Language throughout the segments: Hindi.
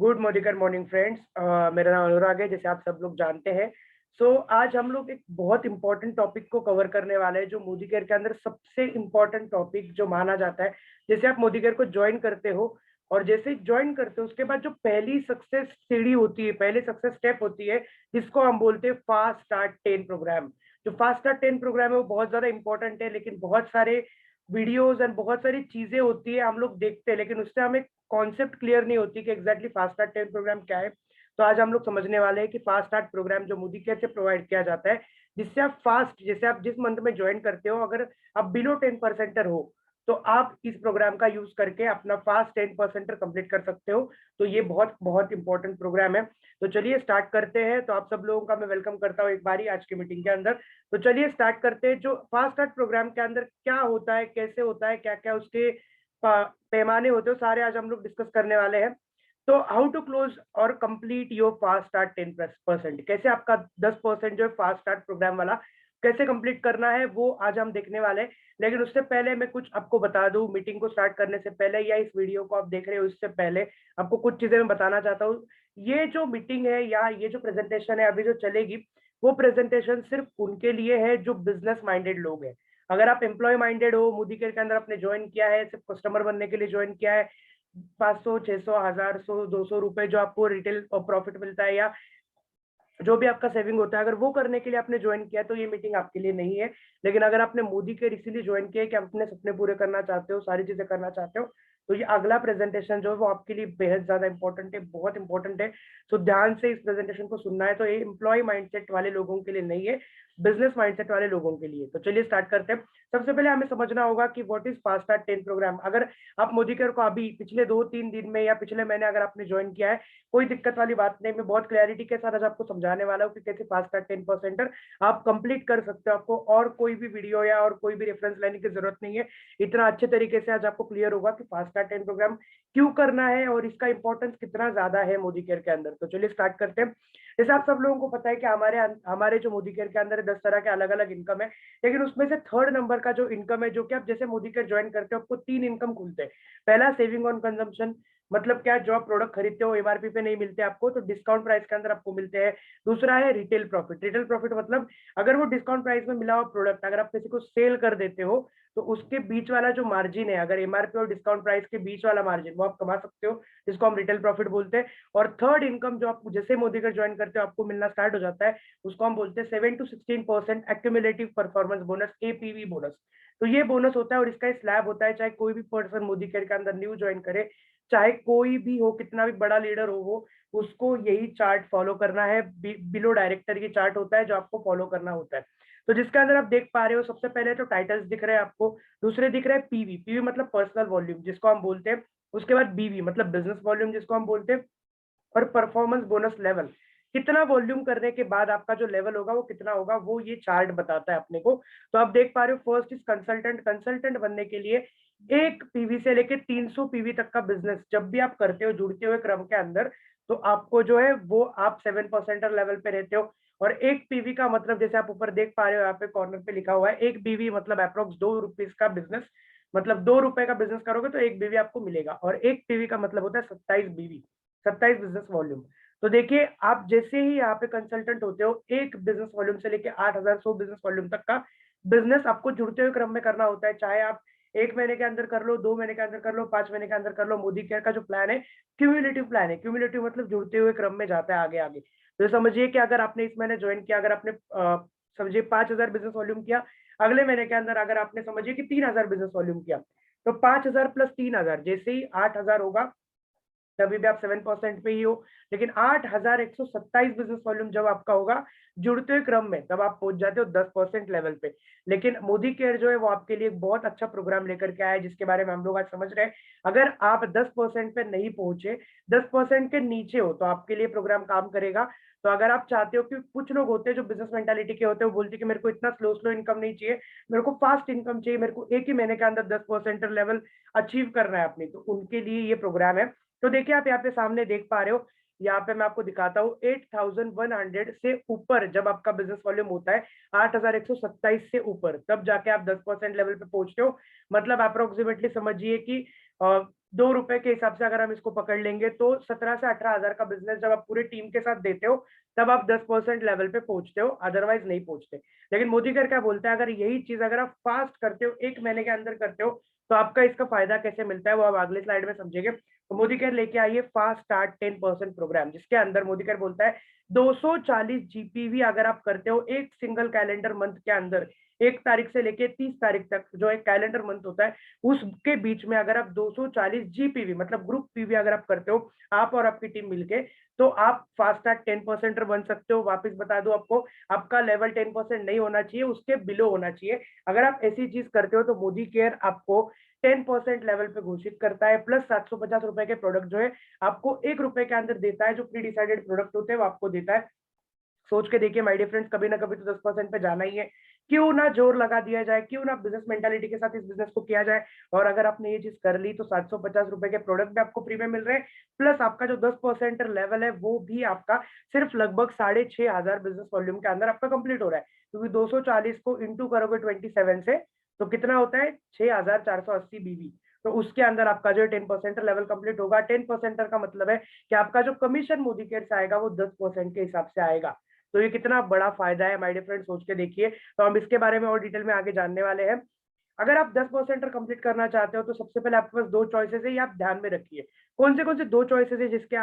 Good मोदिकर morning friends. मेरा नाम अनुराग है, जैसे आप सब लोग जानते हैं। आज हम लोग एक बहुत इंपॉर्टेंट टॉपिक को कवर करने वाले हैं, जो मोदी केयर के अंदर सबसे इंपॉर्टेंट टॉपिक जो माना जाता है। जैसे आप मोदी केयर को ज्वाइन करते हो और जैसे ज्वाइन करते हो उसके बाद जो पहली सक्सेस सीढ़ी होती है, पहले सक्सेस स्टेप होती है, जिसको हम बोलते हैं फास्ट स्टार्ट 10 प्रोग्राम। जो फास्ट स्टार्ट 10 प्रोग्राम है वो बहुत ज्यादा इंपॉर्टेंट है, लेकिन बहुत सारे वीडियोस एंड बहुत सारी चीजें होती है हम लोग देखते हैं, लेकिन उससे हमें कॉन्सेप्ट क्लियर नहीं होती कि एग्जैक्टली फास्ट स्टार्ट 10 प्रोग्राम क्या है। तो आज हम लोग समझने वाले हैं कि फास्ट स्टार्ट प्रोग्राम जो मोदी केयर से प्रोवाइड किया जाता है, जिससे आप फास्ट, जैसे आप जिस मंथ में ज्वाइन करते हो, अगर आप बिलो 10 परसेंटर हो तो आप इस प्रोग्राम का यूज करके अपना फास्ट 10 परसेंटर कंप्लीट कर सकते हो। तो ये बहुत बहुत इंपॉर्टेंट प्रोग्राम है। तो चलिए स्टार्ट करते हैं। तो आप सब लोगों का मैं वेलकम करता हूँ एक बारी आज की मीटिंग के अंदर। तो चलिए स्टार्ट करते हैं। जो फास्ट स्टार्ट प्रोग्राम के अंदर क्या होता है, कैसे होता है, क्या क्या उसके पैमाने होते हो, सारे आज हम लोग डिस्कस करने वाले हैं। तो हाउ टू क्लोज और कंप्लीट योर फास्ट स्टार्ट 10%, कैसे आपका 10% जो है फास्ट स्टार्ट प्रोग्राम वाला कैसे कंप्लीट करना है, वो आज हम देखने वाले हैं। लेकिन उससे पहले मैं कुछ आपको बता दूं, मीटिंग को स्टार्ट करने से पहले या इस वीडियो को आप देख रहे हो इससे पहले आपको कुछ चीजें मैं बताना चाहता हूँ। ये जो मीटिंग है या ये जो प्रेजेंटेशन है अभी जो चलेगी, वो प्रेजेंटेशन सिर्फ उनके लिए है जो बिजनेस माइंडेड लोग हैं। अगर आप एम्प्लॉय माइंडेड हो, मोदी केयर के अंदर आपने ज्वाइन किया है, सिर्फ कस्टमर बनने के लिए ज्वाइन किया है, 500 600 1000 100 200 रुपए जो आपको रिटेल प्रॉफिट मिलता है या जो भी आपका सेविंग होता है, अगर वो करने के लिए आपने ज्वाइन किया तो ये मीटिंग आपके लिए नहीं है। लेकिन अगर आपने मोदी केयर इसीलिए ज्वाइन किया है कि आप अपने सपने पूरे करना चाहते हो, सारी चीजें करना चाहते हो, तो ये अगला प्रेजेंटेशन जो है वो आपके लिए बेहद ज्यादा इंपॉर्टेंट है, बहुत इंपॉर्टेंट है। तो ध्यान से इस प्रेजेंटेशन को सुनना है। तो ये एम्प्लॉय माइंडसेट वाले लोगों के लिए नहीं है, बिजनेस माइंडसेट वाले लोगों के लिए। तो चलिए स्टार्ट करते हैं। सबसे पहले हमें समझना होगा कि what is fast start 10 program. अगर आप मोदी केयर को अभी पिछले 2-3 दिन में या पिछले महीने अगर आपने ज्वाइन किया है, कोई दिक्कत वाली बात नहीं। मैं बहुत क्लैरिटी के साथ आज आपको समझाने वाला हूँ कि कैसे फास्ट स्टार्ट 10 परसेंटर आप कंप्लीट कर सकते हो। आपको और कोई भी वीडियो या और कोई भी रेफरेंस लेने की जरूरत नहीं है। इतना अच्छे तरीके से आज आपको क्लियर होगा कि फास्ट स्टार्ट 10 प्रोग्राम क्यों करना है और इसका इंपॉर्टेंस कितना ज्यादा है मोदी केयर के अंदर। तो चलिए स्टार्ट करते हैं। जैसे आप सब लोगों को पता है कि हमारे हमारे जो मोदी केयर के अंदर 10 तरह के अलग अलग इनकम है, लेकिन उसमें से थर्ड नंबर का जो इनकम है, जो कि आप जैसे मोदी केयर ज्वाइन करते हो आपको 3 इनकम खुलते हैं। पहला सेविंग ऑन कंजम्पशन, मतलब क्या, जो आप प्रोडक्ट खरीदते हो एमआरपी पे नहीं मिलते आपको, तो डिस्काउंट प्राइस के अंदर आपको मिलते हैं। दूसरा है रिटेल प्रॉफिट। रिटेल प्रॉफिट मतलब अगर वो डिस्काउंट प्राइस में मिला हुआ प्रोडक्ट अगर आप किसी को सेल कर देते हो, तो उसके बीच वाला जो मार्जिन है, अगर एमआरपी और डिस्काउंट प्राइस के बीच वाला मार्जिन, वो आप कमा सकते हो, जिसको हम रिटेल प्रॉफिट बोलते हैं। और थर्ड इनकम जो आप जैसे मोदी का ज्वाइन करते हो आपको मिलना स्टार्ट हो जाता है, उसको हम बोलते हैं 7 to 16% accumulative performance bonus, APV bonus. तो ये बोनस होता है और इसका स्लैब होता है, चाहे कोई भी पर्सन मोदी केयर के अंदर न्यू ज्वाइन करे, चाहे कोई भी हो, कितना भी बड़ा लीडर हो वो, उसको यही चार्ट फॉलो करना है। बिलो डायरेक्टर ये चार्ट होता है जो आपको फॉलो करना होता है। तो जिसके अंदर आप देख पा रहे हो, सबसे पहले तो टाइटल्स दिख रहे हैं आपको, दूसरे दिख रहे हैं पीवी। पीवी मतलब पर्सनल वॉल्यूम जिसको हम बोलते हैं। उसके बाद बीवी मतलब बिजनेस वॉल्यूम जिसको हम बोलते हैं। और परफॉर्मेंस बोनस लेवल, कितना वॉल्यूम करने के बाद आपका जो लेवल होगा वो कितना होगा, वो ये चार्ट बताता है अपने को। तो आप देख पा रहे हो, फर्स्ट इज कंसल्टेंट। कंसल्टेंट बनने के लिए एक पीवी से लेके 300 पीवी तक का बिजनेस जब भी आप करते हो जुड़ते हुए क्रम के अंदर, तो आपको जो है वो आप 7% लेवल पे रहते हो। और एक पीवी का मतलब, जैसे आप ऊपर देख पा रहे हो यहाँ पे कॉर्नर पे लिखा हुआ है, एक बीवी मतलब अप्रोक्स 2 रुपीज का बिजनेस, मतलब 2 रुपए का बिजनेस करोगे तो एक बीवी आपको मिलेगा। और एक पीवी का मतलब होता है 27 बीवी, 27 बिजनेस वॉल्यूम। तो देखिए, आप जैसे ही यहाँ पे कंसल्टेंट होते हो, एक बिजनेस वॉल्यूम से लेके 8,100 बिजनेस वॉल्यूम तक का बिजनेस आपको जुड़ते हुए क्रम में करना होता है। चाहे आप 1 महीने के अंदर कर लो, 2 महीने के अंदर कर लो, 5 महीने के अंदर कर लो। मोदी केयर का जो प्लान है क्यूमुलेटिव प्लान है। क्यूमुलेटिव मतलब जुड़ते हुए क्रम में जाता है आगे आगे। तो समझिए कि अगर आपने इस महीने ज्वाइन किया, अगर आपने समझिए 5,000 बिजनेस वॉल्यूम किया, अगले महीने के अंदर अगर आपने समझिए कि 3,000 बिजनेस वॉल्यूम किया, तो 5,000 प्लस 3,000 जैसे ही 8,000 होगा, तभी भी आप 7% पे ही हो। लेकिन 8,127 बिजनेस वॉल्यूम जब आपका होगा जुड़ते हुए क्रम में, तब आप पहुंच जाते हो 10% लेवल पे। लेकिन मोदी केयर जो है वो आपके लिए एक बहुत अच्छा प्रोग्राम लेकर के आया है, जिसके बारे में हम लोग आज समझ रहे हैं। अगर आप 10% पे नहीं पहुंचे, 10% के नीचे हो, तो आपके लिए प्रोग्राम काम करेगा। तो अगर आप चाहते हो, कि कुछ लोग होते हैं जो बिजनेस मेंटालिटी के होते हैं, वो बोलते हैं कि मेरे को इतना स्लो स्लो इनकम नहीं चाहिए, मेरे को फास्ट इनकम चाहिए, मेरे को एक ही महीने के अंदर 10% लेवल अचीव करना है अपनी, तो उनके लिए ये प्रोग्राम है। तो देखिए, आप यहाँ पे सामने देख पा रहे हो, यहाँ पे मैं आपको दिखाता हूँ, 8,100 से ऊपर जब आपका बिजनेस वॉल्यूम होता है, 8,127 से ऊपर, तब जाके आप 10% लेवल पे पहुंचते हो। मतलब अप्रोक्सीमेटली समझिए कि ₹2 के हिसाब से अगर हम इसको पकड़ लेंगे तो 17 से 18,000 का बिजनेस जब आप पूरे टीम के साथ देते हो तब आप 10% लेवल पे पहुंचते हो, अदरवाइज नहीं पहुंचते। लेकिन मोदी कर क्या बोलता है, अगर यही चीज अगर आप फास्ट करते हो, 1 महीने के अंदर करते हो, तो आपका इसका फायदा कैसे मिलता है वो आप अगले स्लाइड में समझेंगे। तो मोदी केयर लेके आइए फास्ट स्टार्ट 10% प्रोग्राम, जिसके अंदर मोदी केयर बोलता है 240 जीपीवी अगर आप करते हो एक सिंगल कैलेंडर मंथ के अंदर, 1 तारीख से लेके 30 तारीख तक जो एक कैलेंडर मंथ होता है उसके बीच में अगर आप 240 जीपीवी मतलब ग्रुप पीवी अगर आप करते हो, आप और आपकी टीम मिलके, तो आप फास्ट ट्रैक 10% बन सकते हो। वापस बता दूं आपको, आपका लेवल 10% नहीं होना चाहिए, उसके बिलो होना चाहिए। अगर आप ऐसी चीज करते हो तो मोदी केयर आपको 10% लेवल पे घोषित करता है, प्लस 750 रुपए के प्रोडक्ट जो है आपको ₹1 के अंदर देता है। जो प्री डिसाइडेड प्रोडक्ट होते हैं वो आपको देता है। सोच के देखिए माय डियर फ्रेंड्स, कभी ना कभी तो 10% पे जाना ही है। क्यों ना जोर लगा दिया जाए, क्यों ना बिजनेस मेंटालिटी के साथ इस बिजनेस को किया जाए। और अगर आपने ये चीज कर ली तो 750 रुपए के प्रोडक्ट भी आपको फ्री में मिल रहे हैं, प्लस आपका जो 10% लेवल है वो भी आपका सिर्फ लगभग 6,500 बिजनेस वॉल्यूम के अंदर आपका कंप्लीट हो रहा है। क्योंकि 240 को इंटू करोगे 27 से तो कितना होता है, 6,480 बीवी। तो उसके अंदर आपका जो 10% लेवल कंप्लीट होगा। 10% का मतलब है कि आपका जो कमीशन मोदी केयर से आएगा वो 10% के हिसाब से आएगा। तो ये कितना बड़ा फायदा है माय डियर फ्रेंड, सोच के देखिए। तो हम इसके बारे में और डिटेल में आगे जानने वाले हैं। अगर आप 10% कंप्लीट करना चाहते हो तो सबसे पहले आपके पास दो चॉइसेस है, ये आप ध्यान में रखिए। कौन से दो चॉइसेस है जिससे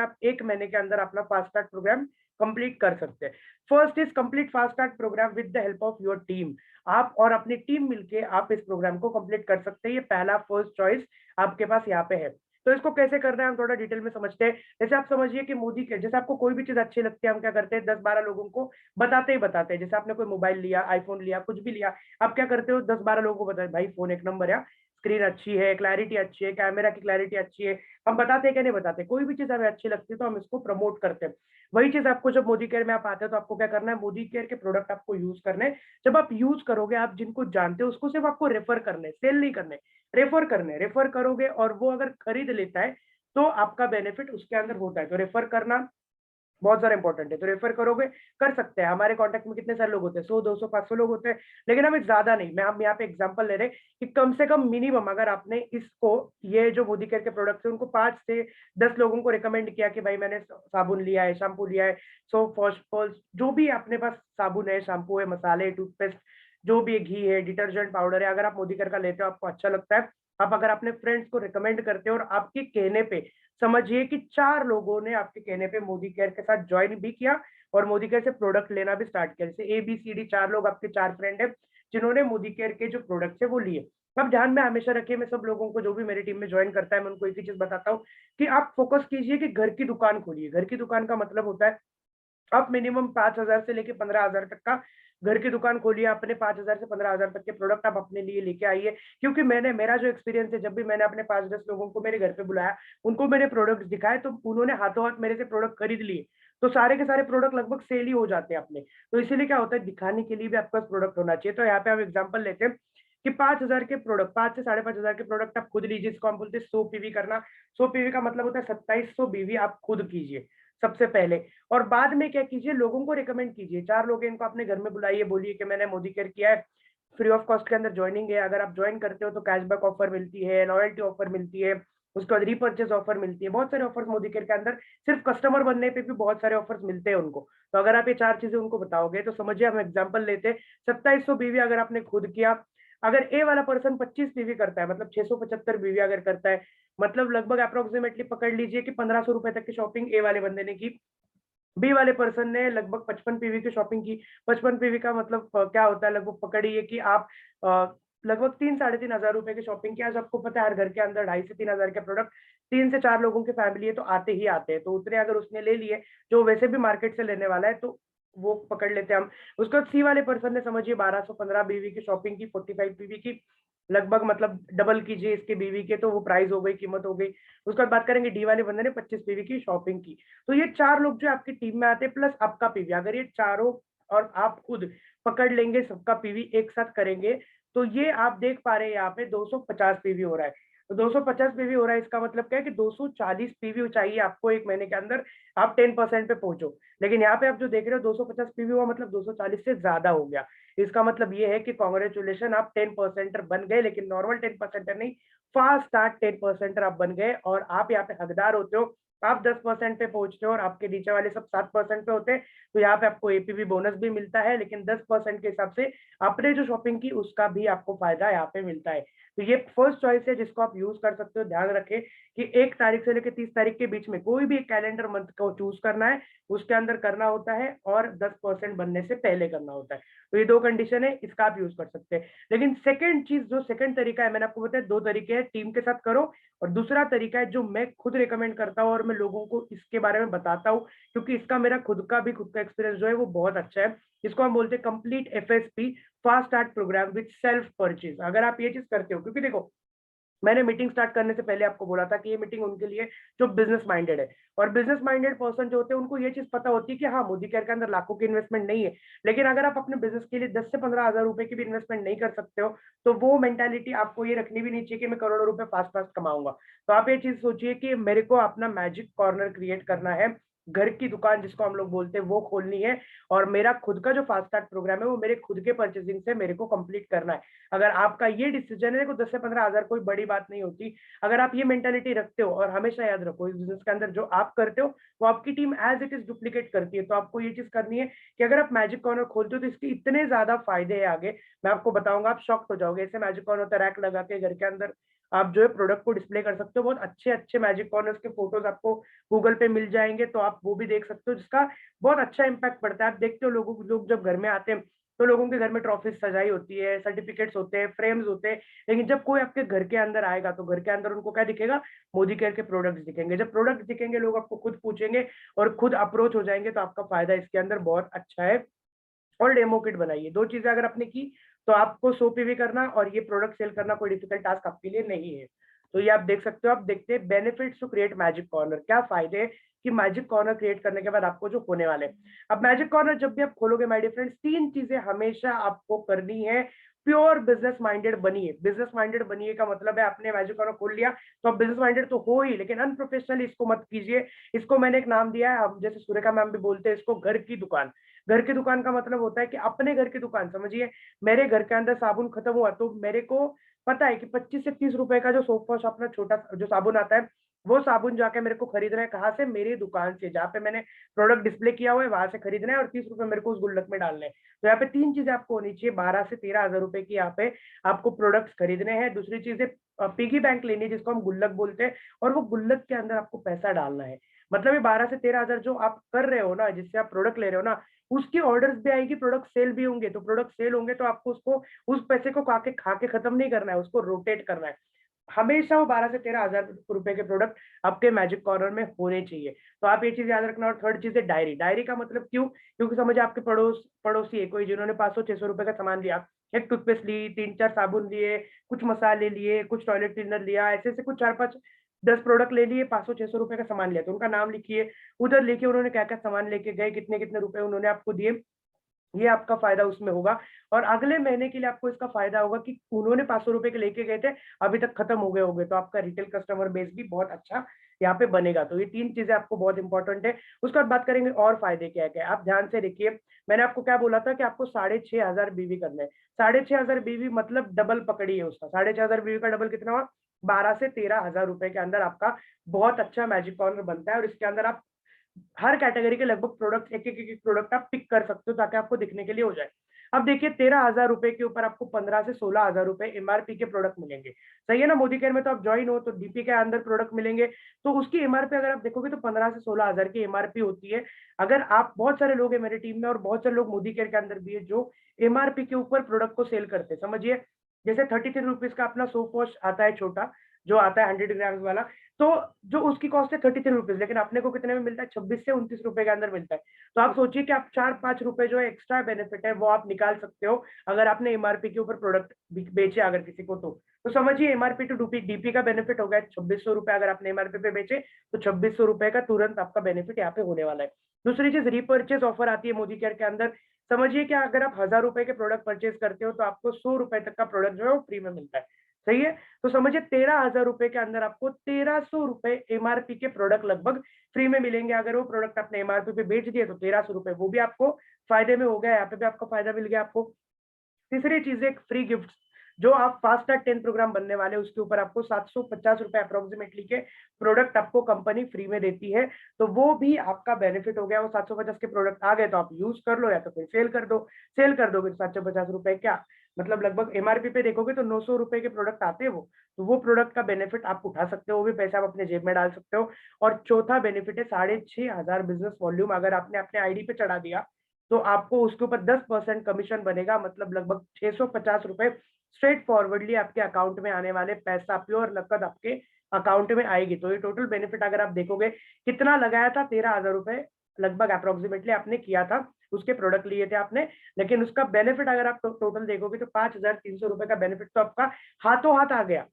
आप 1 महीने के अंदर अपना फास्ट ट्रैक प्रोग्राम कंप्लीट कर सकते हैं। First is complete fast track program with the help of your team. आप और अपनी टीम मिलके आप इस प्रोग्राम को कंप्लीट कर सकते हैं। ये पहला फर्स्ट चॉइस आपके पास यहाँ पे है। तो इसको कैसे करना है हम थोड़ा डिटेल में समझते हैं। जैसे आप समझिए कि मोदी के जैसे आपको कोई भी चीज अच्छी लगती है, हम क्या करते हैं 10-12 लोगों को बताते हैं। जैसे आपने कोई मोबाइल लिया, आईफोन लिया, कुछ भी लिया, आप क्या करते हो 10-12 लोगों को बताते, भाई फोन एक नंबर है, स्क्रीन अच्छी है, क्लैरिटी अच्छी है, कैमरा की क्लैरिटी अच्छी है। हम बताते हैं क्या नहीं बताते, कोई भी चीज हमें अच्छी लगती है तो हम इसको प्रमोट करते हैं। वही चीज आपको जब मोदी केयर में आप आते हैं तो आपको क्या करना है, मोदी केयर के प्रोडक्ट आपको यूज करने हैं। जब आप यूज करोगे, आप जिनको जानते हो उसको सिर्फ आपको रेफर करने, सेल नहीं करने, रेफर करोगे और वो अगर खरीद लेता है तो आपका बेनिफिट उसके अंदर होता है। तो रेफर करना बहुत ज़्यादा इंपॉर्टेंट है। तो रेफर करोगे, कर सकते हैं। हमारे कॉन्टैक्ट में कितने सारे लोग होते हैं, 100, 200, 500 लोग होते हैं, लेकिन हमें ज़्यादा नहीं। मैं हम यहाँ पे एग्जांपल ले रहे हैं कि कम से कम मिनिमम अगर आपने इसको, ये जो मोदी केयर के प्रोडक्ट्स हैं उनको 5 से 10 लोगों को रिकमेंड किया कि भाई मैंने साबुन लिया है, शैम्पू लिया है, सोप, वॉश, जो भी अपने पास साबुन है, शैम्पू है, मसाले, टूथपेस्ट, जो भी घी है, डिटर्जेंट पाउडर है, अगर आप मोदी केयर का लेते हो आपको अच्छा लगता है, आप अगर अपने फ्रेंड्स को रिकमेंड करते हो और आपके कहने पे, समझिए कि 4 लोगों ने आपके कहने पे मोदी केयर के साथ ज्वाइन भी किया और मोदी केयर से प्रोडक्ट लेना भी स्टार्ट किया। जैसे ABCD 4 लोग आपके 4 फ्रेंड हैं जिन्होंने मोदी केयर के जो प्रोडक्ट्स है वो लिए। अब ध्यान में हमेशा रखिए, मैं सब लोगों को जो भी मेरी टीम में ज्वाइन करता है मैं उनको एक ही चीज बताता हूँ कि आप फोकस कीजिए कि घर की दुकान खोलिए। घर की दुकान का मतलब होता है आप मिनिमम 5,000 से लेके 15,000 तक का घर की दुकान खोलिए। अपने 5,000 से 15,000 तक के प्रोडक्ट आप अपने लिए लेके आइए। क्योंकि मेरा जो एक्सपीरियंस है, जब भी मैंने अपने 5-10 लोगों को मेरे घर पे बुलाया, उनको मैंने प्रोडक्ट्स दिखाए तो उन्होंने हाथों हाथ मेरे से प्रोडक्ट खरीद लिए। तो सारे के सारे प्रोडक्ट लगभग सेल ही हो जाते हैं अपने। तो इसीलिए क्या होता है, दिखाने के लिए भी आपके पास प्रोडक्ट होना चाहिए। तो यहाँ पे हम एग्जांपल लेते हैं कि 5,000 के प्रोडक्ट, 5 से 5,500 के प्रोडक्ट आप खुद लीजिए। इसको हम बोलते हैं 100 पीवी करना। 100 पीवी का मतलब होता है 2700 बीवी आप खुद कीजिए सबसे पहले। और बाद में क्या कीजिए, लोगों को रिकमेंड कीजिए। 4 लोग हैं, इनको अपने घर में बुलाइए, बोलिए कि मैंने मोदी केयर किया है, फ्री ऑफ कॉस्ट के अंदर ज्वाइनिंग है। अगर आप ज्वाइन करते हो तो कैशबैक ऑफर मिलती है, लॉयल्टी ऑफर मिलती है, उसके बाद रीपर्चेज ऑफर मिलती है। बहुत सारे ऑफर्स मोदी केयर के अंदर, सिर्फ कस्टमर बनने पे भी बहुत सारे ऑफर्स मिलते हैं उनको। तो अगर आप ये 4 चीजें उनको बताओगे तो समझिए, हम एग्जांपल लेते हैं 2700 बीवी अगर आपने खुद किया, अगर ए वाला पर्सन 25 बीवी करता है मतलब 675 बीवी अगर करता है, मतलब लगभग अप्रोक्सीमेटली पकड़ लीजिए कि 1,500 रुपए तक की शॉपिंग ए वाले बंदे ने की। बी वाले पर्सन ने लगभग 55 पीवी की शॉपिंग की। 55 पीवी का मतलब क्या होता है, लगभग पकड़िए कि आप लगभग 3 साढ़े 3 हज़ार रुपए की शॉपिंग की। आज आपको पता है हर घर के अंदर 2.5 से 3 हज़ार के प्रोडक्ट 3 से 4 लोगों की फैमिली है तो आते ही आते हैं। तो उतने अगर उसने ले लिए, जो वैसे भी मार्केट से लेने वाला है, तो वो पकड़ लेते हैं हम। उसके बाद सी वाले पर्सन ने समझिए 1215 बीवी की शॉपिंग की, 45 पीवी की, लगभग मतलब डबल कीजिए इसके बीवी के तो वो प्राइस हो गई, कीमत हो गई। उसके बाद बात करेंगे डी वाले बंदे ने 25 पीवी की शॉपिंग की। तो ये 4 लोग जो आपकी टीम में आते हैं प्लस आपका पीवी, अगर ये चारों और आप खुद पकड़ लेंगे, सबका पीवी एक साथ करेंगे, तो ये आप देख पा रहे हैं यहाँ पे 250 पीवी हो रहा है। तो 250 पीवी हो रहा है, इसका मतलब क्या है कि 240 पीवी चाहिए आपको 1 महीने के अंदर, आप 10% पे पहुंचो। लेकिन यहाँ पे आप जो देख रहे हो 250 पीवी हुआ मतलब 240 से ज्यादा हो गया। इसका मतलब ये है कि कांग्रेचुलेशन, आप 10% बन गए, लेकिन नॉर्मल 10% नहीं, फास्ट स्टार्ट 10% आप बन गए और आप यहाँ पे हकदार होते हो। आप 10% पे पहुंचते हो और आपके नीचे वाले सब 7% पे होते हैं, तो यहाँ पे आपको एपीवी बोनस भी मिलता है, लेकिन 10% के हिसाब से आपने जो शॉपिंग की उसका भी आपको फायदा यहाँ पे मिलता है। तो ये फर्स्ट चॉइस है जिसको आप यूज कर सकते हो। ध्यान रखें कि 1 तारीख से लेकर 30 तारीख के बीच में कोई भी एक कैलेंडर मंथ को चूज करना है, उसके अंदर करना होता है और 10% बनने से पहले करना होता है। तो ये 2 कंडीशन है, इसका आप यूज कर सकते हैं। लेकिन सेकंड चीज, जो सेकंड तरीका है, मैंने आपको बताया 2 तरीके हैं, टीम के साथ करो, और दूसरा तरीका है जो मैं खुद रिकमेंड करता हूँ और मैं लोगों को इसके बारे में बताता हूँ, क्योंकि इसका मेरा खुद का एक्सपीरियंस जो है वो बहुत अच्छा है। इसको हम बोलते हैं complete FSP, fast start programme with self purchase. अगर आप ये चीज करते हो, क्योंकि देखो मैंने मीटिंग स्टार्ट करने से पहले आपको बोला था कि ये मीटिंग उनके लिए जो बिजनेस माइंडेड है, और बिजनेस माइंडेड पर्सन जो होते हैं उनको ये चीज पता होती है कि हाँ, मोदी केयर के अंदर लाखों की इन्वेस्टमेंट नहीं है, लेकिन अगर आप अपने बिजनेस के लिए 10 से 15 हजार रुपए की भी इन्वेस्टमेंट नहीं कर सकते हो, तो वो मेंटालिटी आपको ये रखनी भी नहीं चाहिए कि मैं करोड़ों रुपए फास्ट फास्ट कमाऊंगा। तो आप ये चीज सोचिए कि मेरे को अपना मैजिक कॉर्नर क्रिएट करना है, घर की दुकान जिसको हम लोग बोलते हैं वो खोलनी है, और मेरा खुद का जो फास्ट स्टार्ट प्रोग्राम है वो मेरे खुद के परचेसिंग से मेरे को कंप्लीट करना है। अगर आपका ये डिसीजन है, 10 से 15 हजार कोई बड़ी बात नहीं होती। अगर आप ये मेंटालिटी रखते हो, और हमेशा याद रखो इस बिजनेस के अंदर जो आप करते हो वो आपकी team as it is duplicate करती है। तो आपको ये चीज करनी है कि अगर आप मैजिक कॉर्नर खोलते हो तो इसके इतने ज्यादा फायदे हैं आगे, मैं आपको बताऊंगा, आप शॉक्ड हो जाओगे। ऐसे मैजिक कॉर्नर होता है, रैक लगा के घर के अंदर आप जो है प्रोडक्ट को डिस्प्ले कर सकते हो। बहुत अच्छे अच्छे मैजिक कॉर्नर्स के फोटोज आपको गूगल पे मिल जाएंगे, तो आप वो भी देख सकते हो, जिसका बहुत अच्छा इंपैक्ट पड़ता है। आप देखते हो लोग जब घर में आते हैं तो लोगों के घर में ट्रॉफीज सजाई होती है, सर्टिफिकेट्स होते हैं, फ्रेम्स होते हैं, लेकिन जब कोई आपके घर के अंदर आएगा तो घर के अंदर उनको क्या दिखेगा? मोदी केयर के प्रोडक्ट्स दिखेंगे। जब प्रोडक्ट दिखेंगे लोग आपको खुद पूछेंगे और खुद अप्रोच हो जाएंगे, तो आपका फायदा इसके अंदर बहुत अच्छा है। और डेमो किट बनाइए। 2 चीजें अगर आपने की तो आपको 100 पीवी करना और ये प्रोडक्ट सेल करना कोई डिफिकल्ट टास्क आपके लिए नहीं है। तो ये आप देख सकते हो। आप देखते हैं benefits to create magic corner, क्या फायदे हैं कि मैजिक कॉर्नर क्रिएट करने के बाद आपको जो होने वाले हैं। अब मैजिक कॉर्नर जब भी आप खोलोगे माय डियर फ्रेंड्स, 3 चीजें हमेशा आपको करनी है। प्योर बिजनेस माइंडेड बनिए। बिजनेस माइंडेड बनिए का मतलब है आपने मैजिक कॉर्नर खोल लिया तो आप बिजनेस माइंडेड तो हो ही, लेकिन अनप्रोफेशनल इसको मत कीजिए। इसको मैंने एक नाम दिया है, हम जैसे सुरेखा मैम भी बोलते हैं इसको घर की दुकान। घर की दुकान का मतलब होता है कि अपने घर की दुकान समझिए। मेरे घर के अंदर साबुन खत्म हुआ तो मेरे को पता है कि 25 से 30 रुपए का जो सोप वॉश अपना छोटा जो साबुन आता है, वो साबुन जाके मेरे को खरीदना है कहाँ से? मेरी दुकान से, जहाँ पे मैंने प्रोडक्ट डिस्प्ले किया हुआ है वहां से खरीदना है, और 30 रुपए मेरे को उस गुल्लक में डालने हैं। तो यहाँ पे 3 चीजें आपको होनी चाहिए। 12 से 13 हजार रुपए की यहाँ पे आपको प्रोडक्ट्स खरीदने हैं। दूसरी चीज है पिगी बैंक लेनी है, जिसको हम गुल्लक बोलते हैं, और वो गुल्लक के अंदर आपको पैसा डालना है। मतलब ये 12 से 13 हजार जो आप कर रहे हो ना, जिससे आप प्रोडक्ट ले रहे हो ना, उसकी ऑर्डर्स भी आएगी, प्रोडक्ट सेल भी होंगे। तो प्रोडक्ट सेल होंगे तो आपको उसको उस पैसे को खा के खत्म नहीं करना है, उसको रोटेट करना है। हमेशा वो 12 से 13 हजार रुपए के प्रोडक्ट आपके मैजिक कॉर्नर में होने चाहिए। तो आप ये चीज याद रखना। और थर्ड चीज है डायरी। डायरी का मतलब क्यों? क्योंकि समझिए आपके पड़ोसी है कोई, जिन्होंने 500-600 रुपए का सामान लिया, एक टूथपेस्ट ली, 3-4 साबुन लिए, कुछ मसाले लिए, कुछ टॉयलेट क्लीनर लिया, ऐसे ऐसे कुछ 4-5-10 प्रोडक्ट ले लिए, 500-600 रुपए का सामान लिया, तो उनका नाम लिखिए। उधर लिखिए उन्होंने क्या क्या सामान लेके गए, कितने कितने रुपए उन्होंने आपको दिए, ये आपका फायदा उसमें होगा। और अगले महीने के लिए आपको इसका फायदा होगा कि उन्होंने 500 रुपए के लेके गए थे, अभी तक खत्म हो गए होंगे, तो आपका रिटेल कस्टमर बेस भी बहुत अच्छा यहाँ पे बनेगा। तो ये 3 चीजें आपको बहुत इंपॉर्टेंट है। उसके बाद बात करेंगे और फायदे क्या क्या है। आप ध्यान से देखिए, मैंने आपको क्या बोला था कि आपको 6,500 बीवी करना है। 6,500 बीवी मतलब डबल पकड़ी है उसका। 6,500 बीवी का डबल कितना हुआ? 12 से 13 हजार रुपए के अंदर आपका बहुत अच्छा मैजिक कॉर्नर बनता है, और इसके अंदर आप हर कैटेगरी के लगभग प्रोडक्ट एक प्रोडक्ट आप पिक कर सकते हो, ताकि आपको दिखने के लिए हो जाए। अब देखिए 13 हजार रुपए के ऊपर आपको 15 से 16 हजार रुपए एमआरपी के प्रोडक्ट मिलेंगे। सही है ना? मोदी केयर में तो आप ज्वाइन हो तो डीपी के अंदर प्रोडक्ट मिलेंगे, तो उसकी एमआरपी अगर आप देखोगे तो 15 से 16 हजार की एमआरपी होती है। अगर आप, बहुत सारे लोग हैं मेरी टीम में और बहुत सारे लोग मोदी केयर के अंदर भी है जो एमआरपी के ऊपर प्रोडक्ट को सेल करते हैं। समझिए जैसे 33 रुपीज का अपना सोप वॉश आता है छोटा, जो आता है 100 ग्राम्स वाला, तो जो उसकी कॉस्ट है 33 रुपीज, लेकिन अपने को कितने में मिलता है? 26 से 29 रुपए के अंदर मिलता है। तो आप सोचिए कि आप 4-5 रुपए जो है एक्स्ट्रा बेनिफिट है वो आप निकाल सकते हो, अगर आपने एमआरपी के ऊपर प्रोडक्ट बेचे अगर किसी को। तो समझिए एमआरपी टू डीपी का बेनिफिट हो गया 2600 रुपए। अगर आपने एमआरपी पे बेचे तो 2600 रुपए का तुरंत आपका बेनिफिट यहाँ पे होने वाला है। दूसरी चीज रीपर्चेज ऑफर आती है मोदी केयर के अंदर। समझिए कि अगर आप 1000 रुपए के प्रोडक्ट परचेज करते हो तो आपको 100 रुपए तक का प्रोडक्ट जो है वो फ्री में मिलता है। सही है? तो समझिए 13 हजार रुपए के अंदर आपको 1300 रुपए एमआरपी के प्रोडक्ट लगभग फ्री में मिलेंगे। अगर वो प्रोडक्ट आपने एमआरपी पे बेच दिए तो 1300 रुपए वो भी आपको फायदे में हो गया, यहाँ पे भी आपका फायदा मिल गया आपको। तीसरी चीज है फ्री गिफ्ट। जो आप फास्ट ट्रैक 10 प्रोग्राम बनने वाले उसके ऊपर आपको 750 रुपए अप्रोक्सीमेटली के प्रोडक्ट आपको कंपनी फ्री में देती है। तो वो भी आपका बेनिफिट हो गया। वो 750 के प्रोडक्ट आ गए तो आप यूज कर लो या तो फिर सेल कर दो। सेल कर दोगे तो 750 रुपए क्या मतलब लगभग एमआरपी पे देखोगे तो 900 रुपए के प्रोडक्ट आते हैं वो। तो वो प्रोडक्ट का बेनिफिट आप उठा सकते हो, वो भी पैसा आप अपने जेब में डाल सकते हो। और चौथा बेनिफिट है 6,500 बिजनेस वॉल्यूम अगर आपने अपने आईडी पे चढ़ा दिया तो आपको उसके ऊपर 10% कमीशन बनेगा, मतलब लगभग 650 रुपए स्ट्रेट फॉरवर्डली आपके अकाउंट में आने वाले पैसा प्योर नकद आपके अकाउंट में आएगी। तो ये टोटल बेनिफिट अगर आप देखोगे कितना लगाया था 13,000 रुपए लगभग अप्रोक्सीमेटली आपने किया था, उसके प्रोडक्ट लिए थे आपने, लेकिन उसका बेनिफिट अगर आप टोटल देखोगे तो 5,300 रुपए का बेनिफिट तो आपका हाथों हाथ आ गया।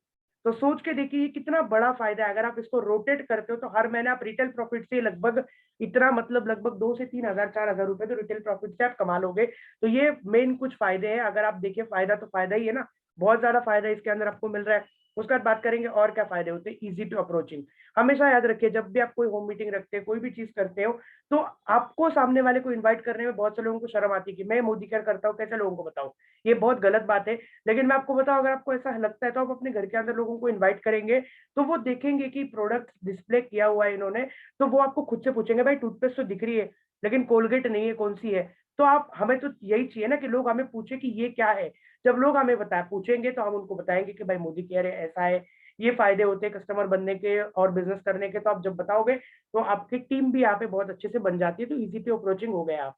तो सोच के देखिए ये कितना बड़ा फायदा है। अगर आप इसको रोटेट करते हो तो हर महीने आप रिटेल प्रॉफिट से लगभग इतना मतलब लगभग 2 से 3,000 4,000 रुपए तो रिटेल प्रॉफिट से आप कमा लोगे। तो ये मेन कुछ फायदे हैं। अगर आप देखिए फायदा तो फायदा ही है ना, बहुत ज्यादा फायदा इसके अंदर आपको मिल रहा है। उसके बाद बात करेंगे और क्या फायदे होते हैं। इजी टू अप्रोचिंग, हमेशा याद रखिए जब भी आप कोई होम मीटिंग रखते हैं, कोई भी चीज करते हो, तो आपको सामने वाले को इन्वाइट करने में बहुत से लोगों को शर्म आती है कि मैं मोदी केयर करता हूँ, कैसे लोगों को बताऊं। ये बहुत गलत बात है। लेकिन मैं आपको बताऊं, अगर आपको ऐसा लगता है तो आप अपने घर के अंदर लोगों को इन्वाइट करेंगे तो वो देखेंगे कि प्रोडक्ट डिस्प्ले किया हुआ है इन्होंने, तो वो आपको खुद से पूछेंगे भाई टूथपेस्ट तो दिख रही है लेकिन कोलगेट नहीं है, कौन सी है। तो आप हमें तो यही चाहिए ना कि लोग हमें पूछे कि ये क्या है। जब लोग हमें बताए पूछेंगे तो हम उनको बताएंगे कि भाई मोदी केयर है, ऐसा है, ये फायदे होते हैं कस्टमर बनने के और बिजनेस करने के। तो आप जब बताओगे तो आपकी टीम भी यहाँ पे बहुत अच्छे से बन जाती है। तो इजी टू अप्रोचिंग हो गया आप।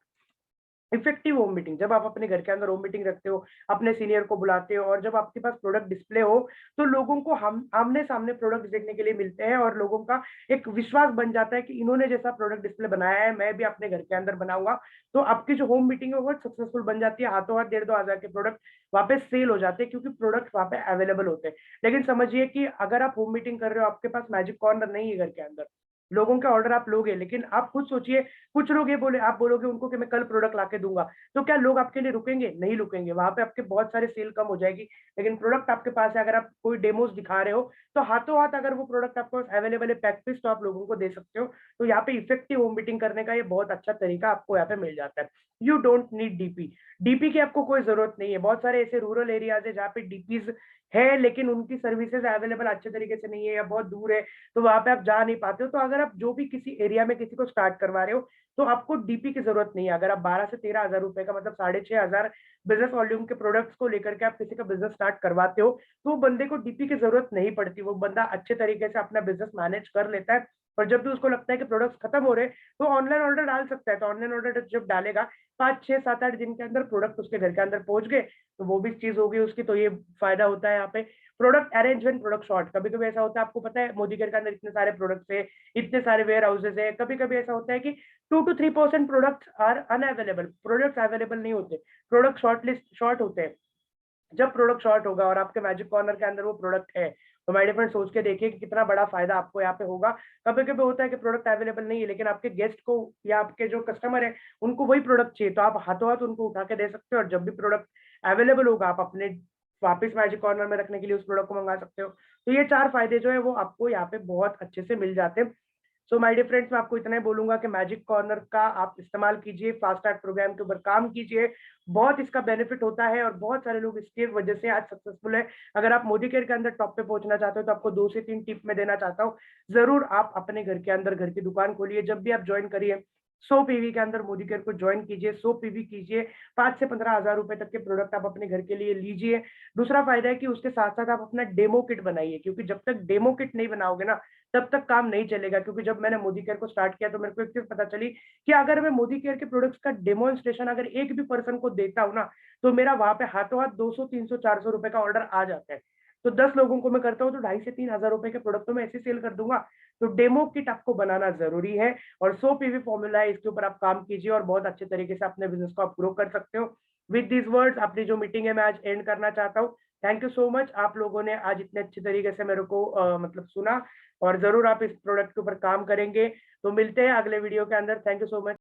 इफेक्टिव होम मीटिंग, जब आप अपने घर के अंदर होम मीटिंग रखते हो, अपने सीनियर को बुलाते हो और जब आपके पास प्रोडक्ट डिस्प्ले हो, तो लोगों को हम आमने सामने प्रोडक्ट देखने के लिए मिलते हैं और लोगों का एक विश्वास बन जाता है कि इन्होंने जैसा प्रोडक्ट डिस्प्ले बनाया है मैं भी अपने घर के अंदर बनाऊंगा। तो आपकी जो होम मीटिंग है वो बहुत सक्सेसफुल बन जाती है। हाथों हाथ 1,500-2,000 के प्रोडक्ट वहाँ पे सेल हो जाते हैं क्योंकि प्रोडक्ट वहाँ पे अवेलेबल होते हैं। लेकिन समझिए कि अगर आप होम मीटिंग कर रहे हो, आपके पास मैजिक कॉर्नर नहीं है घर के अंदर, लोगों के ऑर्डर आप लोगे, लेकिन आप खुद सोचिए कुछ लोग ये बोले, आप बोलोगे उनको कि मैं कल प्रोडक्ट लाके दूंगा, तो क्या लोग आपके लिए रुकेंगे? नहीं रुकेंगे। वहाँ पे आपके बहुत सारे सेल कम हो जाएगी। लेकिन प्रोडक्ट आपके पास है, अगर आप कोई डेमोस दिखा रहे हो, तो हाथों हाथ अगर वो प्रोडक्ट आपके पास अवेलेबल है पैक पीस, तो आप लोगों को दे सकते हो। तो यहाँ पे इफेक्टिव होम मीटिंग करने का ये बहुत अच्छा तरीका आपको यहाँ पे मिल जाता है। You don't need DP. DP की आपको कोई जरूरत नहीं है। बहुत सारे ऐसे रूरल एरियाज है जहाँ पे डीपीज है लेकिन उनकी सर्विसेज अवेलेबल अच्छे तरीके से नहीं है या बहुत दूर है, तो वहां पे आप जा नहीं पाते हो। तो अगर आप जो भी किसी एरिया में किसी को स्टार्ट करवा रहे हो तो आपको डीपी की जरूरत नहीं है। अगर आप 12 से 13,000 रुपए का मतलब 6,500 बिजनेस वॉल्यूम के प्रोडक्ट्स को लेकर के आप किसी का बिजनेस स्टार्ट करवाते हो, तो वो बंदे को डीपी की जरूरत नहीं पड़ती। वो बंदा अच्छे तरीके से अपना बिजनेस मैनेज कर लेता है। और जब भी उसको लगता है कि प्रोडक्ट्स खत्म हो रहे हैं तो ऑनलाइन ऑर्डर डाल सकता है। तो ऑनलाइन ऑर्डर जब डालेगा 5, 6, 7, 8 दिन के अंदर प्रोडक्ट उसके घर के अंदर पहुंच गए, तो वो भी चीज होगी उसकी। तो ये फायदा होता है यहाँ पे। प्रोडक्ट अरेंजमेंट, प्रोडक्ट शॉर्ट, कभी कभी ऐसा होता है, आपको पता है मोदी केयर के अंदर इतने सारे प्रोडक्ट्स है, इतने सारे वेयर हाउसेज है, कभी कभी ऐसा होता है कि 2 to 3% products are unavailable, products available नहीं होते, प्रोडक्ट शॉर्ट लिस्ट शॉर्ट होते हैं। जब प्रोडक्ट शॉर्ट होगा और आपके मैजिक कॉर्नर के अंदर वो प्रोडक्ट है, तो माय डियर फ्रेंड सोच के देखिए कि कितना बड़ा फायदा आपको यहाँ पे होगा। कभी कभी होता है कि प्रोडक्ट अवेलेबल नहीं है लेकिन आपके गेस्ट को या आपके जो कस्टमर है उनको वही प्रोडक्ट चाहिए, तो आप हाथों हाथ उनको उठा के दे सकते हो। और जब भी प्रोडक्ट अवेलेबल होगा आप अपने वापस मैजिक कॉर्नर में रखने के लिए उस प्रोडक्ट को मंगा सकते हो। तो ये 4 फायदे जो है वो आपको यहाँ पे बहुत अच्छे से मिल जाते हैं। सो माय डियर फ्रेंड्स, मैं आपको इतना ही बोलूंगा कि मैजिक कॉर्नर का आप इस्तेमाल कीजिए, फास्ट ट्रैक प्रोग्राम के ऊपर काम कीजिए। बहुत इसका बेनिफिट होता है और बहुत सारे लोग इसकी वजह से आज सक्सेसफुल है। अगर आप मोदी केयर के अंदर टॉप पे पहुंचना चाहते हो तो आपको 2 से 3 टिप में देना चाहता हूँ। जरूर आप अपने घर के अंदर घर की दुकान खोलिए, जब भी आप ज्वाइन करिए 100 पीवी के अंदर मोदी केयर को ज्वाइन कीजिए, 100 पीवी कीजिए, 5 से 15 हजार रुपए तक के प्रोडक्ट आप अपने घर के लिए लीजिए। दूसरा फायदा है कि उसके साथ साथ आप अपना डेमो किट बनाइए, क्योंकि जब तक डेमो किट नहीं बनाओगे ना तब तक काम नहीं चलेगा। क्योंकि जब मैंने मोदी केयर को स्टार्ट किया तो मेरे को एक चीज पता चली कि अगर मैं मोदी केयर के प्रोडक्ट्स का डेमोन्स्ट्रेशन अगर एक भी पर्सन को देता हूँ ना, तो मेरा वहां पे हाथों हाथ 200, 300, 400 रुपए का ऑर्डर आ जाता है। तो 10 लोगों को मैं करता हूँ तो 2,500 से 3,000 रुपए के प्रोडक्ट तो मैं ऐसे सेल कर दूंगा। तो डेमो किट आपको बनाना जरूरी है। और 100 पीवी फॉर्मूला है, इसके ऊपर आप काम कीजिए और बहुत अच्छे तरीके से अपने बिजनेस को आप ग्रो कर सकते हो। विद दिस वर्ड्स अपनी जो मीटिंग है मैं आज एंड करना चाहता हूँ। थैंक यू सो मच, आप लोगों ने आज इतने अच्छे तरीके से मेरे को मतलब सुना। और जरूर आप इस प्रोडक्ट के ऊपर काम करेंगे। तो मिलते हैं अगले वीडियो के अंदर। Thank you so much.